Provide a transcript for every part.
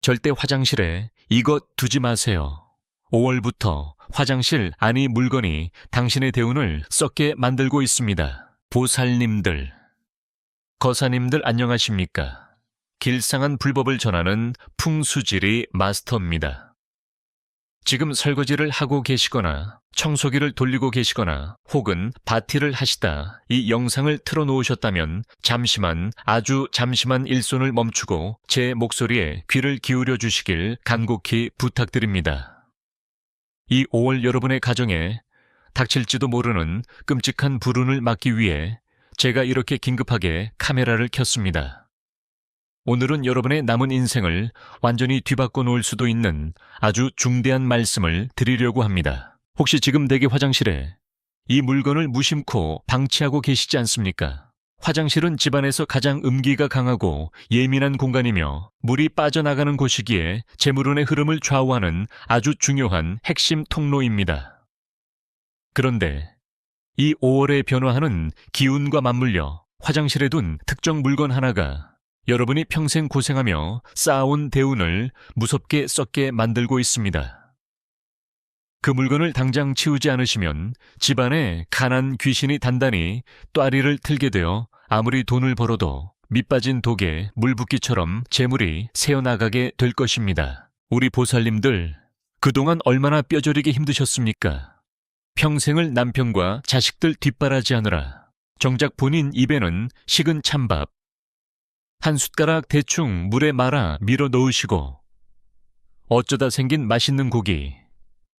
절대 화장실에 이것 두지 마세요. 5월부터 화장실 안의 물건이 당신의 대운을 썩게 만들고 있습니다. 보살님들, 거사님들 안녕하십니까? 길상한 불법을 전하는 풍수지리 마스터입니다. 지금 설거지를 하고 계시거나 청소기를 돌리고 계시거나 혹은 바티를 하시다 이 영상을 틀어놓으셨다면 잠시만, 아주 잠시만 일손을 멈추고 제 목소리에 귀를 기울여 주시길 간곡히 부탁드립니다. 이 5월 여러분의 가정에 닥칠지도 모르는 끔찍한 불운을 막기 위해 제가 이렇게 긴급하게 카메라를 켰습니다. 오늘은 여러분의 남은 인생을 완전히 뒤바꿔 놓을 수도 있는 아주 중대한 말씀을 드리려고 합니다. 혹시 지금 댁의 화장실에 이 물건을 무심코 방치하고 계시지 않습니까? 화장실은 집안에서 가장 음기가 강하고 예민한 공간이며 물이 빠져나가는 곳이기에 재물운의 흐름을 좌우하는 아주 중요한 핵심 통로입니다. 그런데 이 5월의 변화하는 기운과 맞물려 화장실에 둔 특정 물건 하나가 여러분이 평생 고생하며 쌓아온 대운을 무섭게 썩게 만들고 있습니다. 그 물건을 당장 치우지 않으시면 집안에 가난 귀신이 단단히 또아리를 틀게 되어 아무리 돈을 벌어도 밑빠진 독에 물 붓기처럼 재물이 새어나가게 될 것입니다. 우리 보살님들, 그동안 얼마나 뼈저리게 힘드셨습니까? 평생을 남편과 자식들 뒷바라지하느라 정작 본인 입에는 식은 찬밥, 한 숟가락 대충 물에 말아 밀어 넣으시고 어쩌다 생긴 맛있는 고기,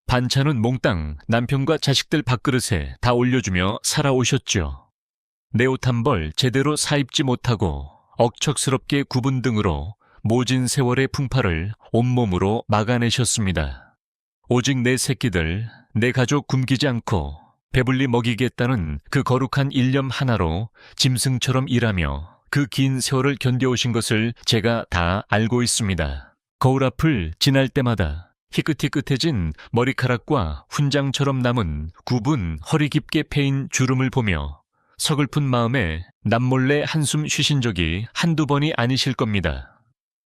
반찬은 몽땅 남편과 자식들 밥그릇에 다 올려주며 살아오셨죠. 내 옷 한 벌 제대로 사입지 못하고 억척스럽게 굽은 등으로 모진 세월의 풍파를 온몸으로 막아내셨습니다. 오직 내 새끼들, 내 가족 굶기지 않고 배불리 먹이겠다는 그 거룩한 일념 하나로 짐승처럼 일하며 그 긴 세월을 견뎌오신 것을 제가 다 알고 있습니다. 거울 앞을 지날 때마다 희끗희끗해진 머리카락과 훈장처럼 남은 굽은 허리 깊게 패인 주름을 보며 서글픈 마음에 남몰래 한숨 쉬신 적이 한두 번이 아니실 겁니다.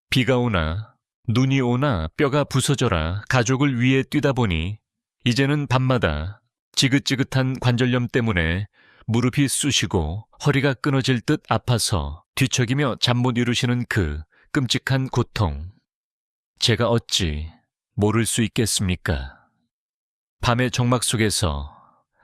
비가 오나 눈이 오나 뼈가 부서져라 가족을 위해 뛰다 보니 이제는 밤마다 지긋지긋한 관절염 때문에 무릎이 쑤시고 허리가 끊어질 듯 아파서 뒤척이며 잠 못 이루시는 그 끔찍한 고통. 제가 어찌 모를 수 있겠습니까? 밤의 정막 속에서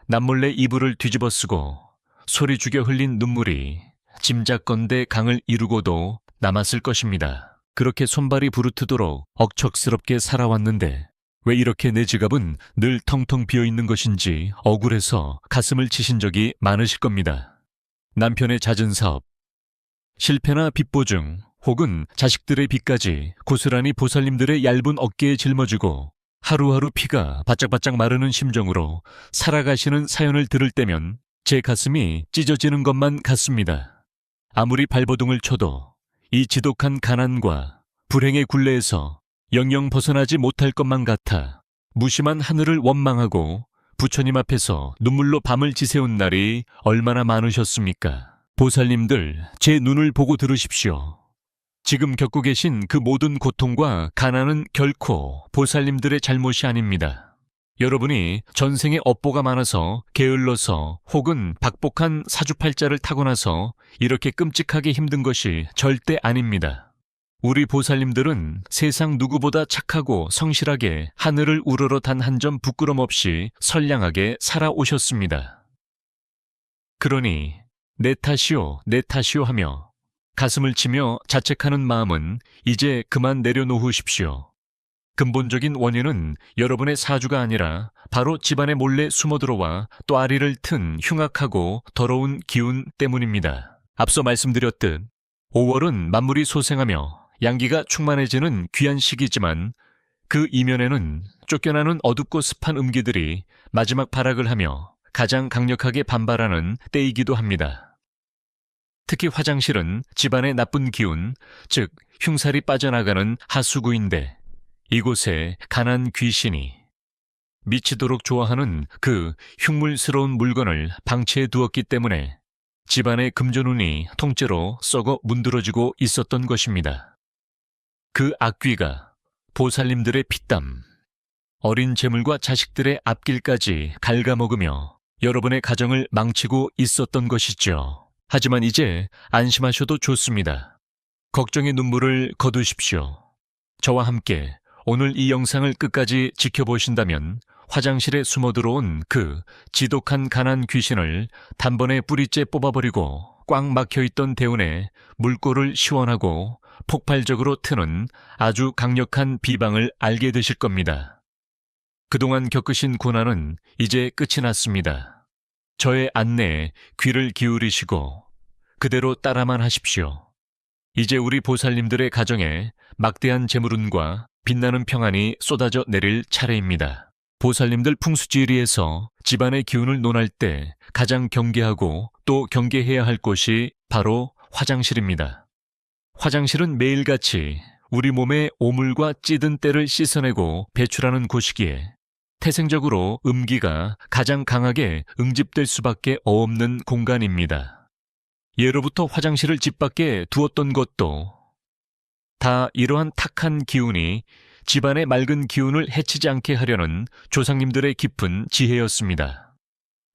남몰래 이불을 뒤집어 쓰고 소리 죽여 흘린 눈물이 짐작건대 강을 이루고도 남았을 것입니다. 그렇게 손발이 부르트도록 억척스럽게 살아왔는데 왜 이렇게 내 지갑은 늘 텅텅 비어있는 것인지 억울해서 가슴을 치신 적이 많으실 겁니다. 남편의 잦은 사업, 실패나 빚보증 혹은 자식들의 빚까지 고스란히 보살님들의 얇은 어깨에 짊어지고 하루하루 피가 바짝바짝 마르는 심정으로 살아가시는 사연을 들을 때면 제 가슴이 찢어지는 것만 같습니다. 아무리 발버둥을 쳐도 이 지독한 가난과 불행의 굴레에서 영영 벗어나지 못할 것만 같아 무심한 하늘을 원망하고 부처님 앞에서 눈물로 밤을 지새운 날이 얼마나 많으셨습니까? 보살님들, 제 눈을 보고 들으십시오. 지금 겪고 계신 그 모든 고통과 가난은 결코 보살님들의 잘못이 아닙니다. 여러분이 전생에 업보가 많아서 게을러서 혹은 박복한 사주팔자를 타고나서 이렇게 끔찍하게 힘든 것이 절대 아닙니다. 우리 보살님들은 세상 누구보다 착하고 성실하게 하늘을 우러러 단 한 점 부끄럼 없이 선량하게 살아오셨습니다. 그러니 내 탓이요, 내 탓이요 하며 가슴을 치며 자책하는 마음은 이제 그만 내려놓으십시오. 근본적인 원인은 여러분의 사주가 아니라 바로 집안에 몰래 숨어들어와 또아리를 튼 흉악하고 더러운 기운 때문입니다. 앞서 말씀드렸듯 5월은 만물이 소생하며 양기가 충만해지는 귀한 시기지만 그 이면에는 쫓겨나는 어둡고 습한 음기들이 마지막 발악을 하며 가장 강력하게 반발하는 때이기도 합니다. 특히 화장실은 집안의 나쁜 기운, 즉 흉살이 빠져나가는 하수구인데 이곳에 가난 귀신이 미치도록 좋아하는 그 흉물스러운 물건을 방치해 두었기 때문에 집안의 금전운이 통째로 썩어 문드러지고 있었던 것입니다. 그 악귀가 보살님들의 피땀, 어린 재물과 자식들의 앞길까지 갉아먹으며 여러분의 가정을 망치고 있었던 것이죠. 하지만 이제 안심하셔도 좋습니다. 걱정의 눈물을 거두십시오. 저와 함께 오늘 이 영상을 끝까지 지켜보신다면 화장실에 숨어 들어온 그 지독한 가난 귀신을 단번에 뿌리째 뽑아버리고 꽉 막혀있던 대운에 물꼬를 시원하고 폭발적으로 트는 아주 강력한 비방을 알게 되실 겁니다. 그동안 겪으신 고난은 이제 끝이 났습니다. 저의 안내에 귀를 기울이시고 그대로 따라만 하십시오. 이제 우리 보살님들의 가정에 막대한 재물운과 빛나는 평안이 쏟아져 내릴 차례입니다. 보살님들 풍수지리에서 집안의 기운을 논할 때 가장 경계하고 또 경계해야 할 곳이 바로 화장실입니다. 화장실은 매일같이 우리 몸의 오물과 찌든 때를 씻어내고 배출하는 곳이기에 태생적으로 음기가 가장 강하게 응집될 수밖에 없는 공간입니다. 예로부터 화장실을 집 밖에 두었던 것도 다 이러한 탁한 기운이 집안의 맑은 기운을 해치지 않게 하려는 조상님들의 깊은 지혜였습니다.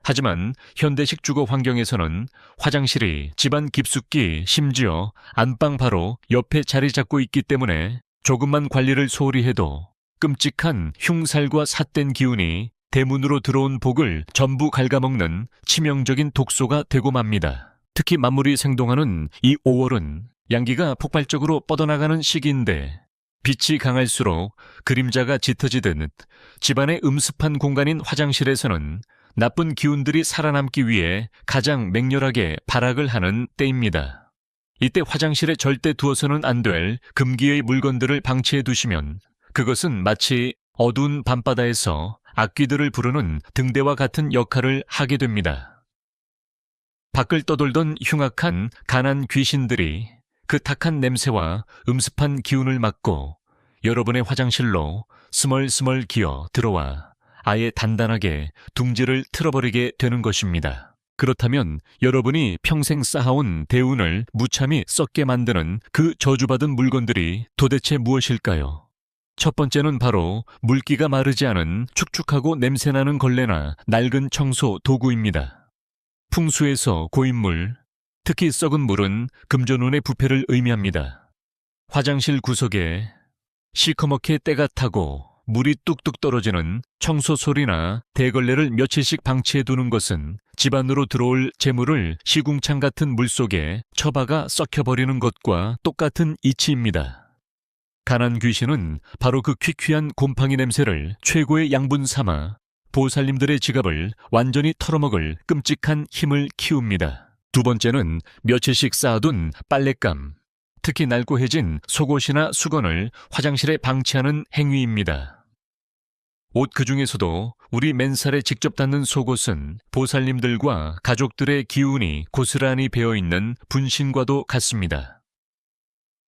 하지만 현대식 주거 환경에서는 화장실이 집안 깊숙이 심지어 안방 바로 옆에 자리 잡고 있기 때문에 조금만 관리를 소홀히 해도 끔찍한 흉살과 삿된 기운이 대문으로 들어온 복을 전부 갉아먹는 치명적인 독소가 되고 맙니다. 특히 만물이 생동하는 이 5월은 양기가 폭발적으로 뻗어나가는 시기인데 빛이 강할수록 그림자가 짙어지듯 집안의 음습한 공간인 화장실에서는 나쁜 기운들이 살아남기 위해 가장 맹렬하게 발악을 하는 때입니다. 이때 화장실에 절대 두어서는 안 될 금기의 물건들을 방치해 두시면 그것은 마치 어두운 밤바다에서 악귀들을 부르는 등대와 같은 역할을 하게 됩니다. 밖을 떠돌던 흉악한 가난 귀신들이 그 탁한 냄새와 음습한 기운을 맡고 여러분의 화장실로 스멀스멀 기어 들어와 아예 단단하게 둥지를 틀어버리게 되는 것입니다. 그렇다면 여러분이 평생 쌓아온 대운을 무참히 썩게 만드는 그 저주받은 물건들이 도대체 무엇일까요? 첫 번째는 바로 물기가 마르지 않은 축축하고 냄새나는 걸레나 낡은 청소 도구입니다. 풍수에서 고인물, 특히 썩은 물은 금전운의 부패를 의미합니다. 화장실 구석에 시커멓게 때가 타고 물이 뚝뚝 떨어지는 청소 소리나 대걸레를 며칠씩 방치해 두는 것은 집안으로 들어올 재물을 시궁창 같은 물 속에 처박아 썩혀버리는 것과 똑같은 이치입니다. 가난 귀신은 바로 그 퀴퀴한 곰팡이 냄새를 최고의 양분 삼아 보살님들의 지갑을 완전히 털어먹을 끔찍한 힘을 키웁니다. 두 번째는 며칠씩 쌓아둔 빨랫감, 특히 낡고해진 속옷이나 수건을 화장실에 방치하는 행위입니다. 옷 그 중에서도 우리 맨살에 직접 닿는 속옷은 보살님들과 가족들의 기운이 고스란히 배어있는 분신과도 같습니다.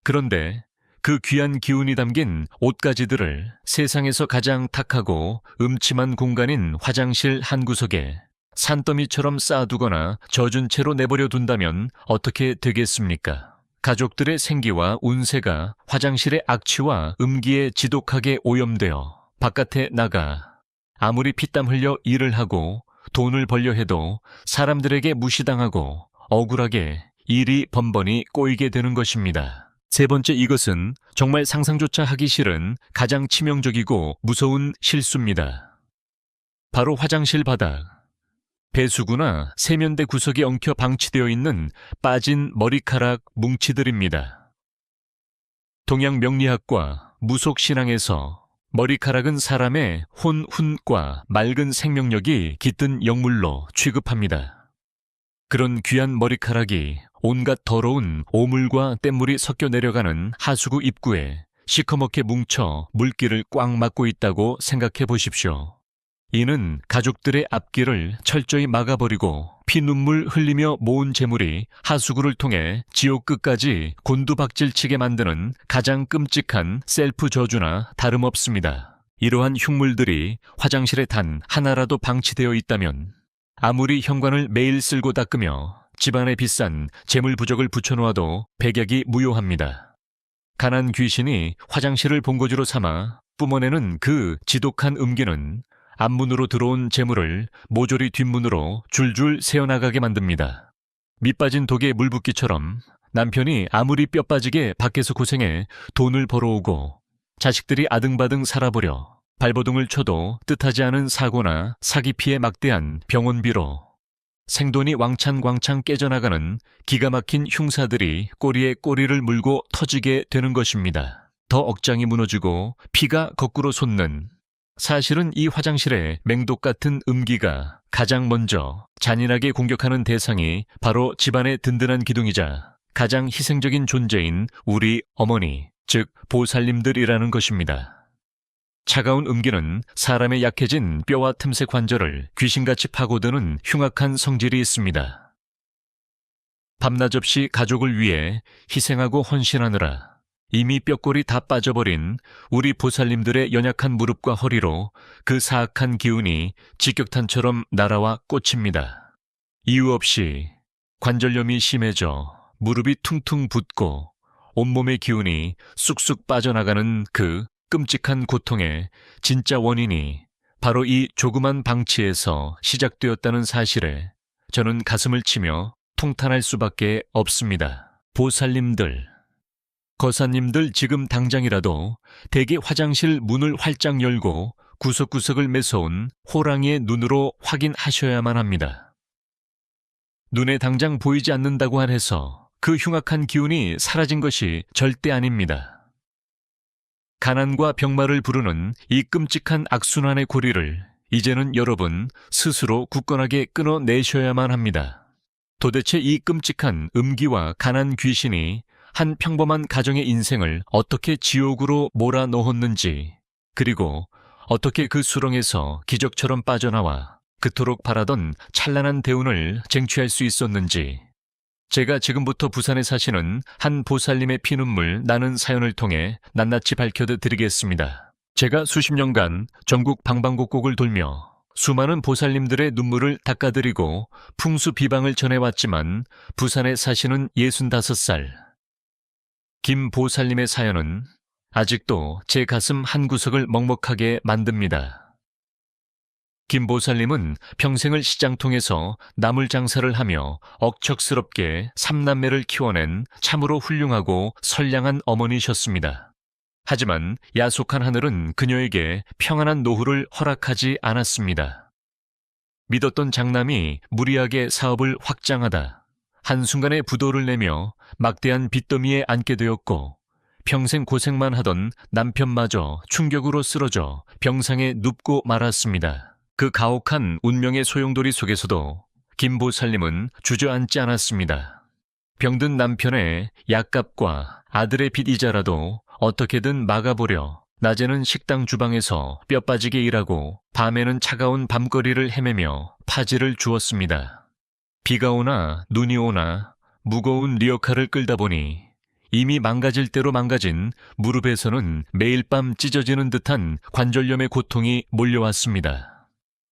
그런데 그 귀한 기운이 담긴 옷가지들을 세상에서 가장 탁하고 음침한 공간인 화장실 한 구석에 산더미처럼 쌓아두거나 젖은 채로 내버려 둔다면 어떻게 되겠습니까? 가족들의 생기와 운세가 화장실의 악취와 음기에 지독하게 오염되어 바깥에 나가 아무리 피땀 흘려 일을 하고 돈을 벌려 해도 사람들에게 무시당하고 억울하게 일이 번번이 꼬이게 되는 것입니다. 세 번째, 이것은 정말 상상조차 하기 싫은 가장 치명적이고 무서운 실수입니다. 바로 화장실 바닥, 배수구나 세면대 구석에 엉켜 방치되어 있는 빠진 머리카락 뭉치들입니다. 동양 명리학과 무속신앙에서 머리카락은 사람의 혼, 훈과 맑은 생명력이 깃든 영물로 취급합니다. 그런 귀한 머리카락이 온갖 더러운 오물과 뗏물이 섞여 내려가는 하수구 입구에 시커멓게 뭉쳐 물길을 꽉 막고 있다고 생각해 보십시오. 이는 가족들의 앞길을 철저히 막아버리고 피눈물 흘리며 모은 재물이 하수구를 통해 지옥 끝까지 곤두박질치게 만드는 가장 끔찍한 셀프 저주나 다름없습니다. 이러한 흉물들이 화장실에 단 하나라도 방치되어 있다면 아무리 현관을 매일 쓸고 닦으며 집안에 비싼 재물 부적을 붙여놓아도 백약이 무효합니다. 가난 귀신이 화장실을 본거지로 삼아 뿜어내는 그 지독한 음기는 앞문으로 들어온 재물을 모조리 뒷문으로 줄줄 새어나가게 만듭니다. 밑빠진 독에 물 붓기처럼 남편이 아무리 뼈 빠지게 밖에서 고생해 돈을 벌어오고 자식들이 아등바등 살아보려 발버둥을 쳐도 뜻하지 않은 사고나 사기 피해 막대한 병원비로 생돈이 왕창 깨져나가는 기가 막힌 흉사들이 꼬리에 꼬리를 물고 터지게 되는 것입니다. 더 억장이 무너지고 피가 거꾸로 솟는, 사실은 이 화장실의 맹독 같은 음기가 가장 먼저 잔인하게 공격하는 대상이 바로 집안의 든든한 기둥이자 가장 희생적인 존재인 우리 어머니, 즉 보살님들이라는 것입니다. 차가운 음기는 사람의 약해진 뼈와 틈새 관절을 귀신같이 파고드는 흉악한 성질이 있습니다. 밤낮 없이 가족을 위해 희생하고 헌신하느라 이미 뼈골이 다 빠져버린 우리 보살님들의 연약한 무릎과 허리로 그 사악한 기운이 직격탄처럼 날아와 꽂힙니다. 이유 없이 관절염이 심해져 무릎이 퉁퉁 붓고 온몸의 기운이 쑥쑥 빠져나가는 그 끔찍한 고통의 진짜 원인이 바로 이 조그만 방치에서 시작되었다는 사실에 저는 가슴을 치며 통탄할 수밖에 없습니다. 보살님들, 거사님들, 지금 당장이라도 대개 화장실 문을 활짝 열고 구석구석을 매서운 호랑이의 눈으로 확인하셔야만 합니다. 눈에 당장 보이지 않는다고 해서 그 흉악한 기운이 사라진 것이 절대 아닙니다. 가난과 병마를 부르는 이 끔찍한 악순환의 고리를 이제는 여러분 스스로 굳건하게 끊어내셔야만 합니다. 도대체 이 끔찍한 음기와 가난 귀신이 한 평범한 가정의 인생을 어떻게 지옥으로 몰아넣었는지, 그리고 어떻게 그 수렁에서 기적처럼 빠져나와 그토록 바라던 찬란한 대운을 쟁취할 수 있었는지, 제가 지금부터 부산에 사시는 한 보살님의 피눈물 나는 사연을 통해 낱낱이 밝혀드리겠습니다. 제가 수십 년간 전국 방방곡곡을 돌며 수많은 보살님들의 눈물을 닦아드리고 풍수비방을 전해왔지만 부산에 사시는 65살 김 보살님의 사연은 아직도 제 가슴 한구석을 먹먹하게 만듭니다. 김 보살님은 평생을 시장통에서 나물 장사를 하며 억척스럽게 3남매를 키워낸 참으로 훌륭하고 선량한 어머니셨습니다. 하지만 야속한 하늘은 그녀에게 평안한 노후를 허락하지 않았습니다. 믿었던 장남이 무리하게 사업을 확장하다 한순간에 부도를 내며 막대한 빚더미에 앉게 되었고, 평생 고생만 하던 남편마저 충격으로 쓰러져 병상에 눕고 말았습니다. 그 가혹한 운명의 소용돌이 속에서도 김 보살님은 주저앉지 않았습니다. 병든 남편의 약값과 아들의 빚 이자라도 어떻게든 막아보려 낮에는 식당 주방에서 뼈 빠지게 일하고 밤에는 차가운 밤거리를 헤매며 파지를 주었습니다. 비가 오나 눈이 오나 무거운 리어카를 끌다 보니 이미 망가질 대로 망가진 무릎에서는 매일 밤 찢어지는 듯한 관절염의 고통이 몰려왔습니다.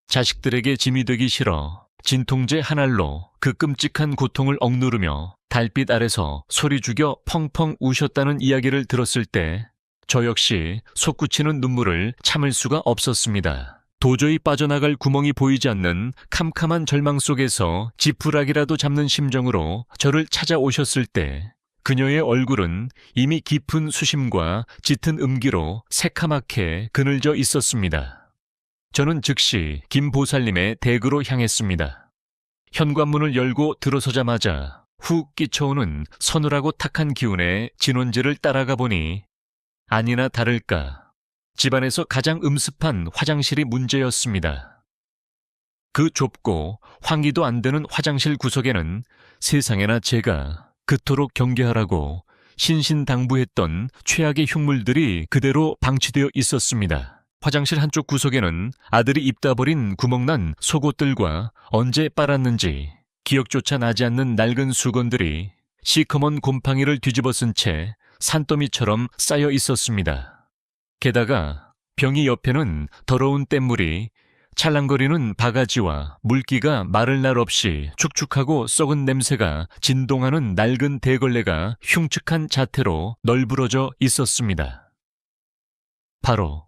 자식들에게 짐이 되기 싫어 진통제 한 알로 그 끔찍한 고통을 억누르며 달빛 아래서 소리 죽여 펑펑 우셨다는 이야기를 들었을 때 저 역시 솟구치는 눈물을 참을 수가 없었습니다. 도저히 빠져나갈 구멍이 보이지 않는 캄캄한 절망 속에서 지푸라기라도 잡는 심정으로 저를 찾아오셨을 때 그녀의 얼굴은 이미 깊은 수심과 짙은 음기로 새카맣게 그늘져 있었습니다. 저는 즉시 김 보살님의 댁으로 향했습니다. 현관문을 열고 들어서자마자 훅 끼쳐오는 서늘하고 탁한 기운의 진원지를 따라가 보니 아니나 다를까 집안에서 가장 음습한 화장실이 문제였습니다. 그 좁고 환기도 안 되는 화장실 구석에는 세상에나 제가 그토록 경계하라고 신신당부했던 최악의 흉물들이 그대로 방치되어 있었습니다. 화장실 한쪽 구석에는 아들이 입다 버린 구멍난 속옷들과 언제 빨았는지 기억조차 나지 않는 낡은 수건들이 시커먼 곰팡이를 뒤집어 쓴 채 산더미처럼 쌓여 있었습니다. 게다가 병이 옆에는 더러운 뗏물이 찰랑거리는 바가지와 물기가 마를 날 없이 축축하고 썩은 냄새가 진동하는 낡은 대걸레가 흉측한 자태로 널브러져 있었습니다. 바로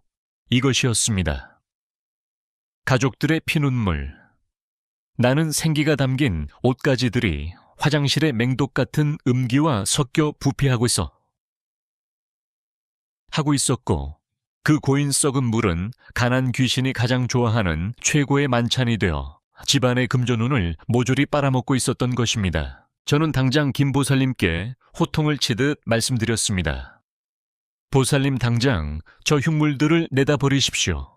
이것이었습니다. 가족들의 피눈물. 나는 생기가 담긴 옷가지들이 화장실의 맹독 같은 음기와 섞여 부패하고 있었고, 그 고인 썩은 물은 가난 귀신이 가장 좋아하는 최고의 만찬이 되어 집안의 금전운을 모조리 빨아먹고 있었던 것입니다. 저는 당장 김 보살님께 호통을 치듯 말씀드렸습니다. 보살님, 당장 저 흉물들을 내다버리십시오.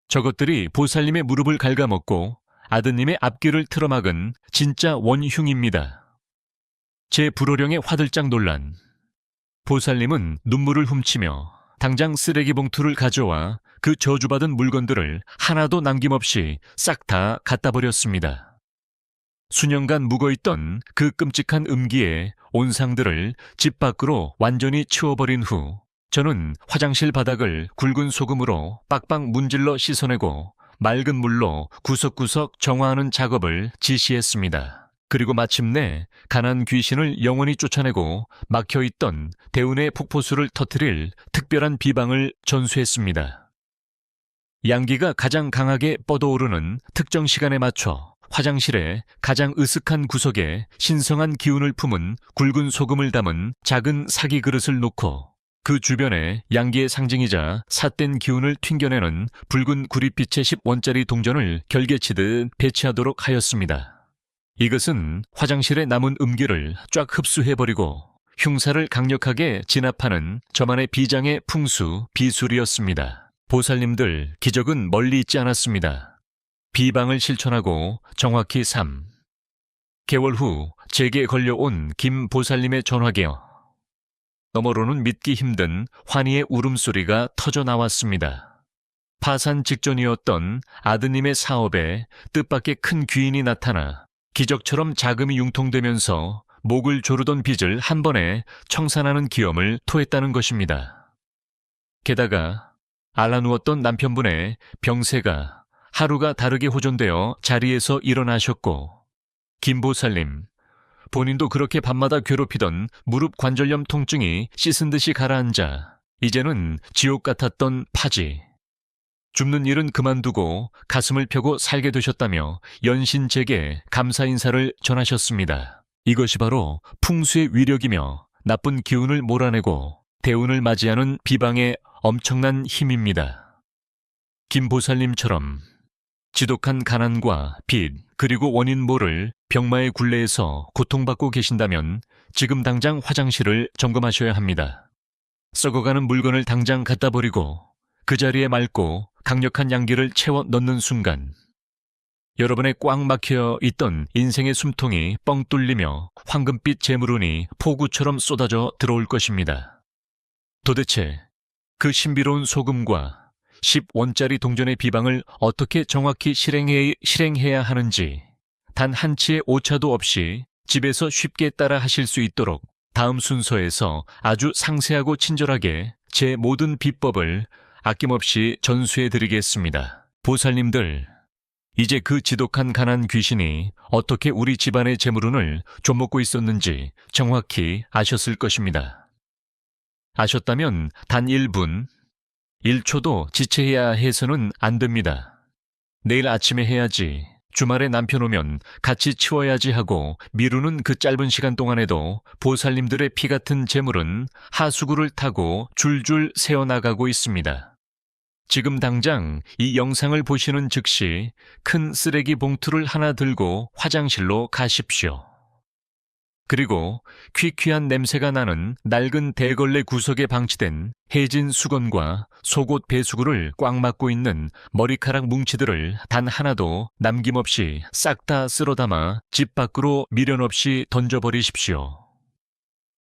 저것들이 보살님의 무릎을 갉아먹고 아드님의 앞길을 틀어막은 진짜 원흉입니다. 제 불호령에 화들짝 놀란 보살님은 눈물을 훔치며 당장 쓰레기 봉투를 가져와 그 저주받은 물건들을 하나도 남김없이 싹 다 갖다 버렸습니다. 수년간 묵어있던 그 끔찍한 음기의 온상들을 집 밖으로 완전히 치워버린 후 저는 화장실 바닥을 굵은 소금으로 빡빡 문질러 씻어내고 맑은 물로 구석구석 정화하는 작업을 지시했습니다. 그리고 마침내 가난 귀신을 영원히 쫓아내고 막혀있던 대운의 폭포수를 터뜨릴 특별한 비방을 전수했습니다. 양기가 가장 강하게 뻗어오르는 특정 시간에 맞춰 화장실의 가장 으슥한 구석에 신성한 기운을 품은 굵은 소금을 담은 작은 사기 그릇을 놓고 그 주변에 양기의 상징이자 삿된 기운을 튕겨내는 붉은 구릿빛의 10원짜리 동전을 결계치듯 배치하도록 하였습니다. 이것은 화장실에 남은 음기를 쫙 흡수해버리고 흉사를 강력하게 진압하는 저만의 비장의 풍수, 비술이었습니다. 보살님들, 기적은 멀리 있지 않았습니다. 비방을 실천하고 정확히 3개월 후 제게 걸려온 김 보살님의 전화기요. 너머로는 믿기 힘든 환희의 울음소리가 터져 나왔습니다. 파산 직전이었던 아드님의 사업에 뜻밖의 큰 귀인이 나타나 기적처럼 자금이 융통되면서 목을 조르던 빚을 한 번에 청산하는 기염을 토했다는 것입니다. 게다가 알아누웠던 남편분의 병세가 하루가 다르게 호전되어 자리에서 일어나셨고, 김보살님, 본인도 그렇게 밤마다 괴롭히던 무릎 관절염 통증이 씻은 듯이 가라앉아 이제는 지옥 같았던 파지. 줍는 일은 그만두고 가슴을 펴고 살게 되셨다며 연신 제게 감사 인사를 전하셨습니다. 이것이 바로 풍수의 위력이며 나쁜 기운을 몰아내고 대운을 맞이하는 비방의 엄청난 힘입니다. 김 보살님처럼 지독한 가난과 빚, 그리고 원인 모를 병마의 굴레에서 고통받고 계신다면 지금 당장 화장실을 점검하셔야 합니다. 썩어가는 물건을 당장 갖다 버리고 그 자리에 맑고 강력한 양기를 채워 넣는 순간 여러분의 꽉 막혀 있던 인생의 숨통이 뻥 뚫리며 황금빛 재물운이 폭우처럼 쏟아져 들어올 것입니다. 도대체 그 신비로운 소금과 10원짜리 동전의 비방을 어떻게 정확히 실행해야 하는지 단 한치의 오차도 없이 집에서 쉽게 따라 하실 수 있도록 다음 순서에서 아주 상세하고 친절하게 제 모든 비법을 아낌없이 전수해드리겠습니다. 보살님들, 이제 그 지독한 가난 귀신이 어떻게 우리 집안의 재물운을 좀먹고 있었는지 정확히 아셨을 것입니다. 아셨다면 단 1분, 1초도 지체해야 해서는 안 됩니다. 내일 아침에 해야지, 주말에 남편 오면 같이 치워야지 하고 미루는 그 짧은 시간 동안에도 보살님들의 피 같은 재물은 하수구를 타고 줄줄 새어나가고 있습니다. 지금 당장 이 영상을 보시는 즉시 큰 쓰레기 봉투를 하나 들고 화장실로 가십시오. 그리고 퀴퀴한 냄새가 나는 낡은 대걸레 구석에 방치된 해진 수건과 속옷 배수구를 꽉 막고 있는 머리카락 뭉치들을 단 하나도 남김없이 싹 다 쓸어 담아 집 밖으로 미련 없이 던져버리십시오.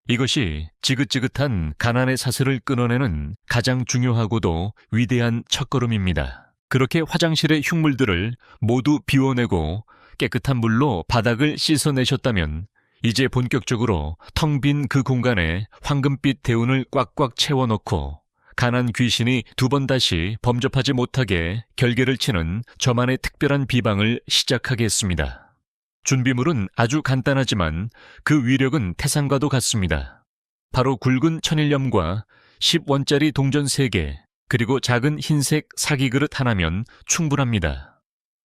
이것이 지긋지긋한 가난의 사슬을 끊어내는 가장 중요하고도 위대한 첫걸음입니다. 그렇게 화장실의 흉물들을 모두 비워내고 깨끗한 물로 바닥을 씻어내셨다면 이제 본격적으로 텅 빈 그 공간에 황금빛 대운을 꽉꽉 채워넣고 가난 귀신이 두 번 다시 범접하지 못하게 결계를 치는 저만의 특별한 비방을 시작하겠습니다. 준비물은 아주 간단하지만 그 위력은 태산과도 같습니다. 바로 굵은 천일염과 10원짜리 동전 3개, 그리고 작은 흰색 사기그릇 하나면 충분합니다.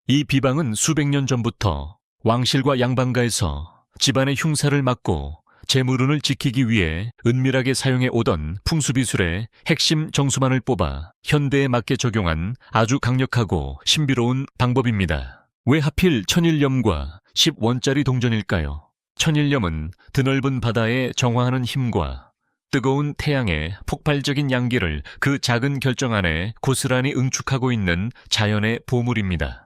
이 비방은 수백 년 전부터 왕실과 양반가에서 집안의 흉사를 막고 재물운을 지키기 위해 은밀하게 사용해 오던 풍수비술의 핵심 정수만을 뽑아 현대에 맞게 적용한 아주 강력하고 신비로운 방법입니다. 왜 하필 천일염과 10원짜리 동전일까요? 천일염은 드넓은 바다에 정화하는 힘과 뜨거운 태양의 폭발적인 양기를 그 작은 결정 안에 고스란히 응축하고 있는 자연의 보물입니다.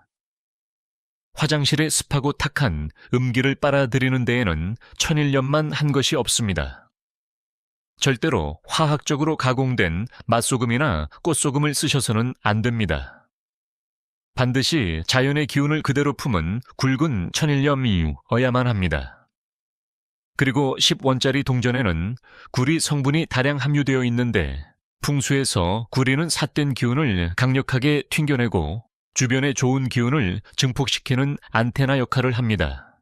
화장실의 습하고 탁한 음기를 빨아들이는 데에는 천일염만 한 것이 없습니다. 절대로 화학적으로 가공된 맛소금이나 꽃소금을 쓰셔서는 안 됩니다. 반드시 자연의 기운을 그대로 품은 굵은 천일염이어야만 합니다. 그리고 10원짜리 동전에는 구리 성분이 다량 함유되어 있는데 풍수에서 구리는 삿된 기운을 강력하게 튕겨내고 주변의 좋은 기운을 증폭시키는 안테나 역할을 합니다.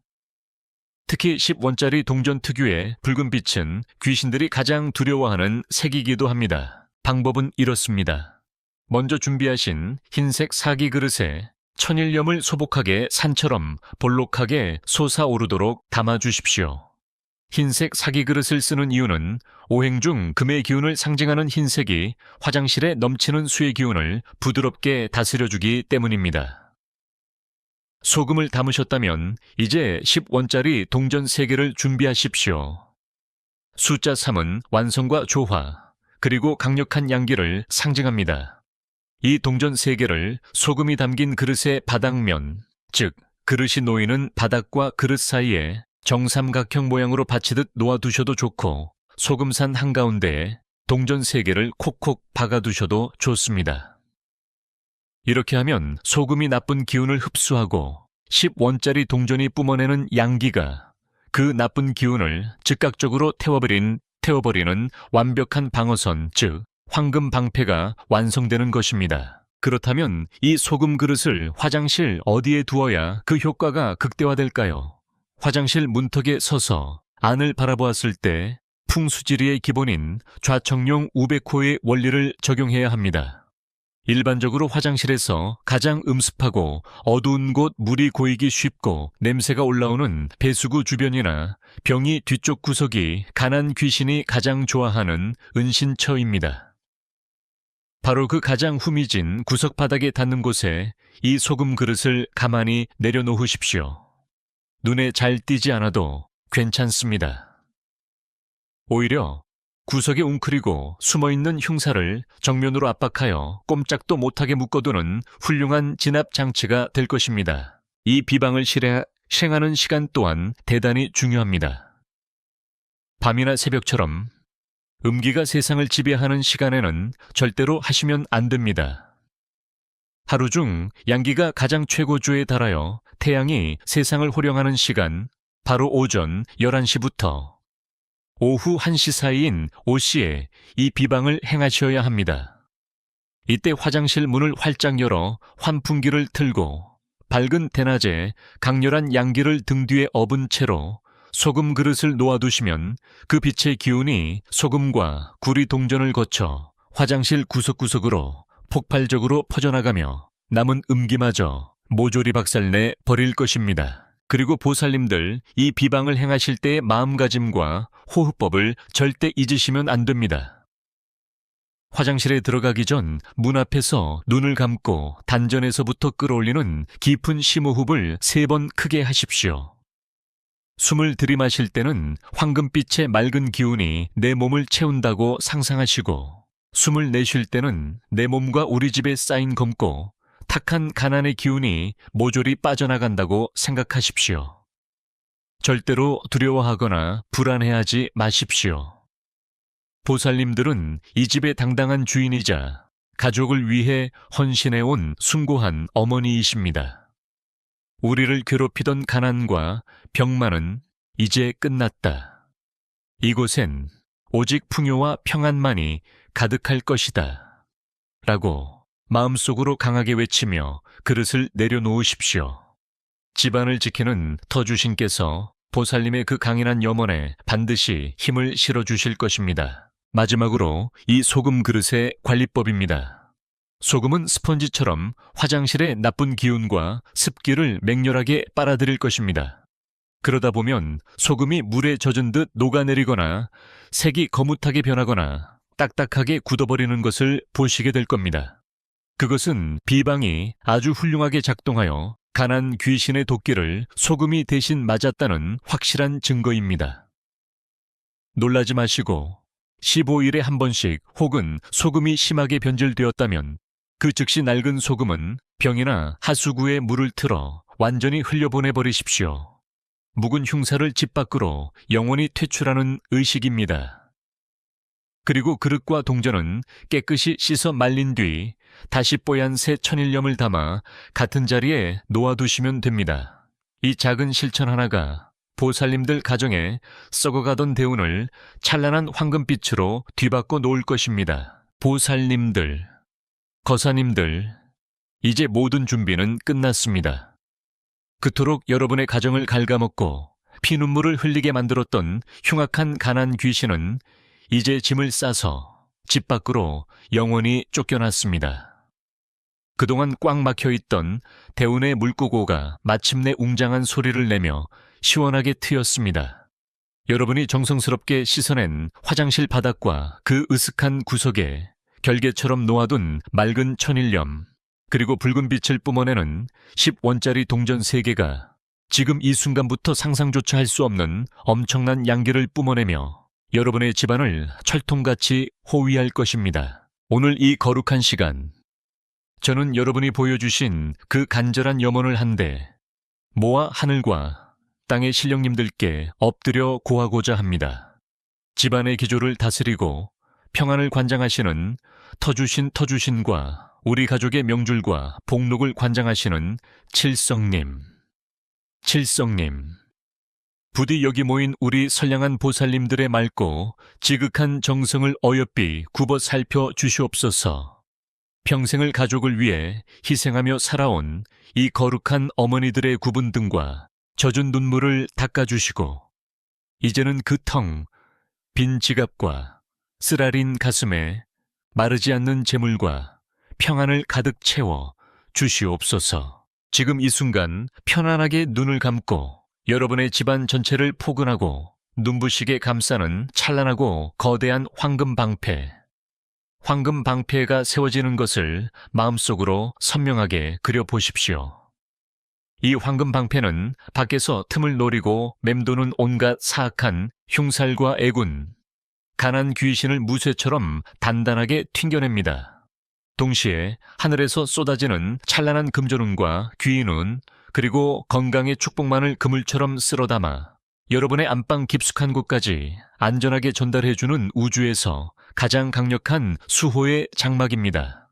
특히 10원짜리 동전 특유의 붉은 빛은 귀신들이 가장 두려워하는 색이기도 합니다. 방법은 이렇습니다. 먼저 준비하신 흰색 사기 그릇에 천일염을 소복하게 산처럼 볼록하게 솟아오르도록 담아주십시오. 흰색 사기 그릇을 쓰는 이유는 오행 중 금의 기운을 상징하는 흰색이 화장실에 넘치는 수의 기운을 부드럽게 다스려주기 때문입니다. 소금을 담으셨다면 이제 10원짜리 동전 3개를 준비하십시오. 숫자 3은 완성과 조화, 그리고 강력한 양기를 상징합니다. 이 동전 3개를 소금이 담긴 그릇의 바닥면, 즉 그릇이 놓이는 바닥과 그릇 사이에 정삼각형 모양으로 받치듯 놓아두셔도 좋고 소금산 한가운데에 동전 3개를 콕콕 박아두셔도 좋습니다. 이렇게 하면 소금이 나쁜 기운을 흡수하고 10원짜리 동전이 뿜어내는 양기가 그 나쁜 기운을 즉각적으로 태워버리는 완벽한 방어선, 즉 황금 방패가 완성되는 것입니다. 그렇다면 이 소금 그릇을 화장실 어디에 두어야 그 효과가 극대화될까요? 화장실 문턱에 서서 안을 바라보았을 때 풍수지리의 기본인 좌청룡 우백호의 원리를 적용해야 합니다. 일반적으로 화장실에서 가장 음습하고 어두운 곳 물이 고이기 쉽고 냄새가 올라오는 배수구 주변이나 병이 뒤쪽 구석이 가난 귀신이 가장 좋아하는 은신처입니다. 바로 그 가장 후미진 구석 바닥에 닿는 곳에 이 소금 그릇을 가만히 내려놓으십시오. 눈에 잘 띄지 않아도 괜찮습니다. 오히려 구석에 웅크리고 숨어있는 흉사를 정면으로 압박하여 꼼짝도 못하게 묶어두는 훌륭한 진압 장치가 될 것입니다. 이 비방을 실행하는 시간 또한 대단히 중요합니다. 밤이나 새벽처럼 음기가 세상을 지배하는 시간에는 절대로 하시면 안 됩니다. 하루 중 양기가 가장 최고조에 달하여 태양이 세상을 호령하는 시간, 바로 오전 11시부터 오후 1시 사이인 오시에 이 비방을 행하셔야 합니다. 이때 화장실 문을 활짝 열어 환풍기를 틀고 밝은 대낮에 강렬한 양기를 등 뒤에 업은 채로 소금 그릇을 놓아두시면 그 빛의 기운이 소금과 구리 동전을 거쳐 화장실 구석구석으로 폭발적으로 퍼져나가며 남은 음기마저 모조리 박살내 버릴 것입니다. 그리고 보살님들, 이 비방을 행하실 때의 마음가짐과 호흡법을 절대 잊으시면 안 됩니다. 화장실에 들어가기 전 문 앞에서 눈을 감고 단전에서부터 끌어올리는 깊은 심호흡을 3번 크게 하십시오. 숨을 들이마실 때는 황금빛의 맑은 기운이 내 몸을 채운다고 상상하시고, 숨을 내쉴 때는 내 몸과 우리 집에 쌓인 검고 탁한 가난의 기운이 모조리 빠져나간다고 생각하십시오. 절대로 두려워하거나 불안해하지 마십시오. 보살님들은 이 집의 당당한 주인이자 가족을 위해 헌신해온 숭고한 어머니이십니다. 우리를 괴롭히던 가난과 병만은 이제 끝났다. 이곳엔 오직 풍요와 평안만이 가득할 것이다. 라고 마음속으로 강하게 외치며 그릇을 내려놓으십시오. 집안을 지키는 터주신께서 보살님의 그 강인한 염원에 반드시 힘을 실어주실 것입니다. 마지막으로 이 소금 그릇의 관리법입니다. 소금은 스펀지처럼 화장실의 나쁜 기운과 습기를 맹렬하게 빨아들일 것입니다. 그러다 보면 소금이 물에 젖은 듯 녹아내리거나 색이 거뭇하게 변하거나 딱딱하게 굳어버리는 것을 보시게 될 겁니다. 그것은 비방이 아주 훌륭하게 작동하여 가난 귀신의 도끼를 소금이 대신 맞았다는 확실한 증거입니다. 놀라지 마시고 15일에 한 번씩 혹은 소금이 심하게 변질되었다면 그 즉시 낡은 소금은 병이나 하수구에 물을 틀어 완전히 흘려보내버리십시오. 묵은 흉사를 집 밖으로 영원히 퇴출하는 의식입니다. 그리고 그릇과 동전은 깨끗이 씻어 말린 뒤 다시 뽀얀 새 천일염을 담아 같은 자리에 놓아두시면 됩니다. 이 작은 실천 하나가 보살님들 가정에 썩어가던 대운을 찬란한 황금빛으로 뒤바꿔 놓을 것입니다. 보살님들, 거사님들, 이제 모든 준비는 끝났습니다. 그토록 여러분의 가정을 갉아먹고 피눈물을 흘리게 만들었던 흉악한 가난 귀신은 이제 짐을 싸서 집 밖으로 영원히 쫓겨났습니다. 그동안 꽉 막혀있던 대운의 물고고가 마침내 웅장한 소리를 내며 시원하게 트였습니다. 여러분이 정성스럽게 씻어낸 화장실 바닥과 그 으슥한 구석에 결계처럼 놓아둔 맑은 천일염, 그리고 붉은 빛을 뿜어내는 10원짜리 동전 3개가 지금 이 순간부터 상상조차 할 수 없는 엄청난 양기를 뿜어내며 여러분의 집안을 철통같이 호위할 것입니다. 오늘 이 거룩한 시간, 저는 여러분이 보여주신 그 간절한 염원을 한데 모아 하늘과 땅의 신령님들께 엎드려 고하고자 합니다. 집안의 기조를 다스리고 평안을 관장하시는 터주신과 우리 가족의 명줄과 복록을 관장하시는 칠성님, 부디 여기 모인 우리 선량한 보살님들의 맑고 지극한 정성을 어여삐 굽어 살펴 주시옵소서. 평생을 가족을 위해 희생하며 살아온 이 거룩한 어머니들의 굽은 등과 젖은 눈물을 닦아주시고 이제는 그 텅 빈 지갑과 쓰라린 가슴에 마르지 않는 재물과 평안을 가득 채워 주시옵소서. 지금 이 순간 편안하게 눈을 감고 여러분의 집안 전체를 포근하고 눈부시게 감싸는 찬란하고 거대한 황금 방패가 세워지는 것을 마음속으로 선명하게 그려보십시오. 이 황금 방패는 밖에서 틈을 노리고 맴도는 온갖 사악한 흉살과 애군, 가난 귀신을 무쇠처럼 단단하게 튕겨냅니다. 동시에 하늘에서 쏟아지는 찬란한 금전운과 귀인운, 그리고 건강의 축복만을 그물처럼 쓸어담아 여러분의 안방 깊숙한 곳까지 안전하게 전달해주는 우주에서 가장 강력한 수호의 장막입니다.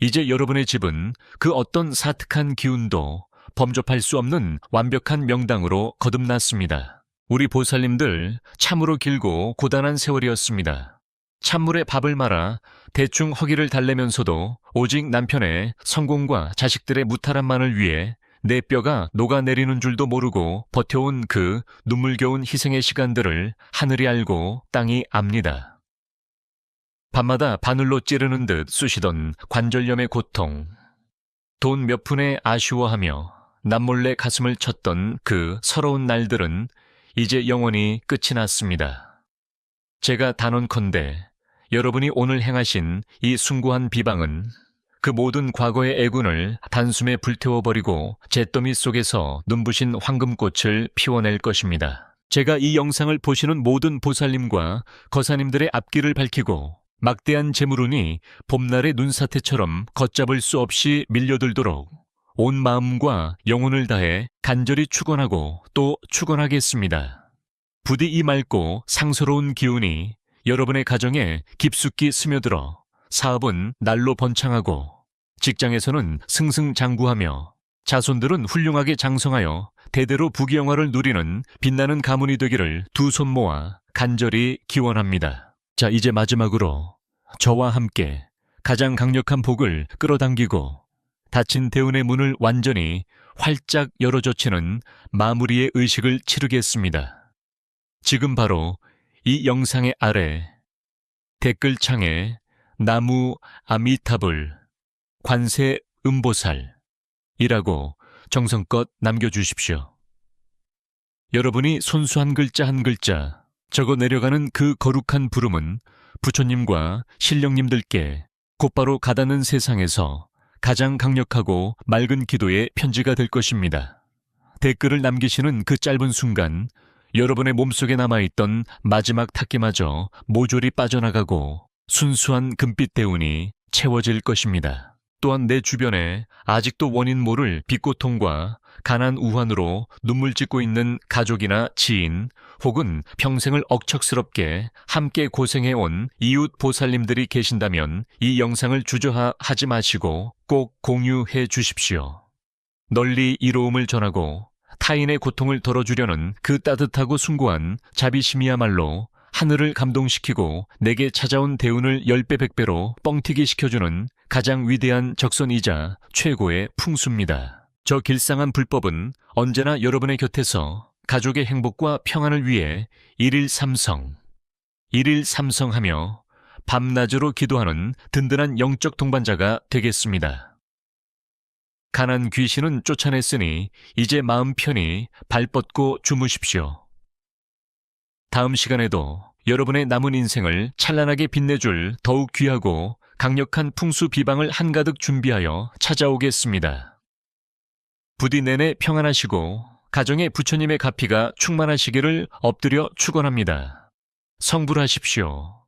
이제 여러분의 집은 그 어떤 사특한 기운도 범접할 수 없는 완벽한 명당으로 거듭났습니다. 우리 보살님들 참으로 길고 고단한 세월이었습니다. 찬물에 밥을 말아 대충 허기를 달래면서도 오직 남편의 성공과 자식들의 무탈함만을 위해 내 뼈가 녹아내리는 줄도 모르고 버텨온 그 눈물겨운 희생의 시간들을 하늘이 알고 땅이 압니다. 밤마다 바늘로 찌르는 듯 쑤시던 관절염의 고통, 돈 몇 푼에 아쉬워하며 남몰래 가슴을 쳤던 그 서러운 날들은 이제 영원히 끝이 났습니다. 제가 단언컨대 여러분이 오늘 행하신 이 숭고한 비방은 그 모든 과거의 애군을 단숨에 불태워버리고 잿더미 속에서 눈부신 황금꽃을 피워낼 것입니다. 제가 이 영상을 보시는 모든 보살님과 거사님들의 앞길을 밝히고 막대한 재물운이 봄날의 눈사태처럼 걷잡을 수 없이 밀려들도록 온 마음과 영혼을 다해 간절히 축원하고 또 축원하겠습니다. 부디 이 맑고 상서로운 기운이 여러분의 가정에 깊숙이 스며들어 사업은 날로 번창하고 직장에서는 승승장구하며 자손들은 훌륭하게 장성하여 대대로 부귀영화를 누리는 빛나는 가문이 되기를 두 손 모아 간절히 기원합니다. 자, 이제 마지막으로 저와 함께 가장 강력한 복을 끌어당기고 닫힌 대운의 문을 완전히 활짝 열어젖히는 마무리의 의식을 치르겠습니다. 지금 바로 이 영상의 아래 댓글창에 나무 아미타불 관세 음보살이라고 정성껏 남겨주십시오. 여러분이 손수 한 글자 한 글자 적어 내려가는 그 거룩한 부름은 부처님과 신령님들께 곧바로 가닿는 세상에서 가장 강력하고 맑은 기도의 편지가 될 것입니다. 댓글을 남기시는 그 짧은 순간 여러분의 몸속에 남아있던 마지막 탁기마저 모조리 빠져나가고 순수한 금빛 대운이 채워질 것입니다. 또한 내 주변에 아직도 원인 모를 빚고통과 가난 우환으로 눈물 짓고 있는 가족이나 지인 혹은 평생을 억척스럽게 함께 고생해온 이웃 보살님들이 계신다면 이 영상을 주저하지 마시고 꼭 공유해 주십시오. 널리 이로움을 전하고 타인의 고통을 덜어주려는 그 따뜻하고 숭고한 자비심이야말로 하늘을 감동시키고 내게 찾아온 대운을 10배 100배로 뻥튀기 시켜주는 가장 위대한 적선이자 최고의 풍수입니다. 저 길상한 불법은 언제나 여러분의 곁에서 가족의 행복과 평안을 위해 일일삼성하며 밤낮으로 기도하는 든든한 영적 동반자가 되겠습니다. 가난 귀신은 쫓아냈으니 이제 마음 편히 발 뻗고 주무십시오. 다음 시간에도 여러분의 남은 인생을 찬란하게 빛내줄 더욱 귀하고 강력한 풍수 비방을 한가득 준비하여 찾아오겠습니다. 부디 내내 평안하시고 가정의 부처님의 가피가 충만하시기를 엎드려 축원합니다. 성불하십시오.